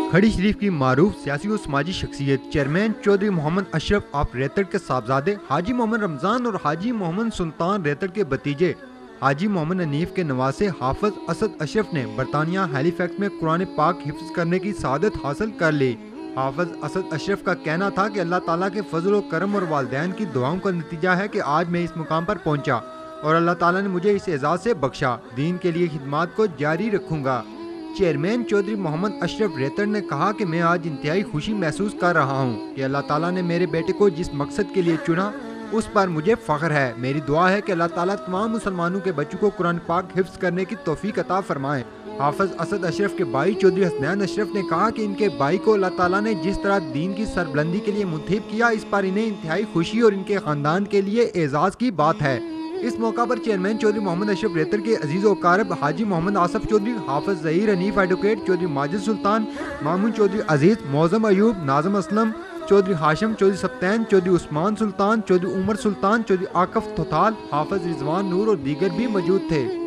کھڑی شریف کی معروف سیاسی و سماجی شخصیت چیئرمین چودھری محمد اشرف آف ریتڑ کے صاحبزادے حاجی محمد رمضان اور حاجی محمد سلطان ریتڑ کے بھتیجے حاجی محمد حنیف کے نواسے حافظ اسد اشرف نے برطانیہ ہیلی فیکس میں قرآن پاک حفظ کرنے کی سعادت حاصل کر لی۔ حافظ اسد اشرف کا کہنا تھا کہ اللہ تعالیٰ کے فضل و کرم اور والدین کی دعاؤں کا نتیجہ ہے کہ آج میں اس مقام پر پہنچا اور اللہ تعالیٰ نے مجھے اس اعزاز سے بخشا۔ دین کے لیے خدمات کو جاری رکھوں گا۔ چیئرمین چودھری محمد اشرف ریتڑ نے کہا کہ میں آج انتہائی خوشی محسوس کر رہا ہوں کہ اللہ تعالیٰ نے میرے بیٹے کو جس مقصد کے لیے چنا اس پر مجھے فخر ہے۔ میری دعا ہے کہ اللہ تعالیٰ تمام مسلمانوں کے بچوں کو قرآن پاک حفظ کرنے کی توفیق عطا فرمائے۔ حافظ اسد اشرف کے بھائی چودھری حسنین اشرف نے کہا کہ ان کے بھائی کو اللہ تعالیٰ نے جس طرح دین کی سربلندی کے لیے منتخب کیا اس پر انہیں انتہائی خوشی اور ان کے خاندان کے لیے اعزاز کی بات ہے۔ اس موقع پر چیئرمین چودھری محمد اشرف ریتڑ کے عزیز و اقارب حاجی محمد آصف چودھری، حافظ ظہیر حنیف ایڈوکیٹ، چودھری ماجد سلطان، مامون چودھری عزیز، معظم ایوب، ناظم اسلم، چودھری ہاشم، چودھری سبتین، چودھری عثمان سلطان، چودھری عمر سلطان، چودھری عاقف توتال، حافظ رضوان نور اور دیگر بھی موجود تھے۔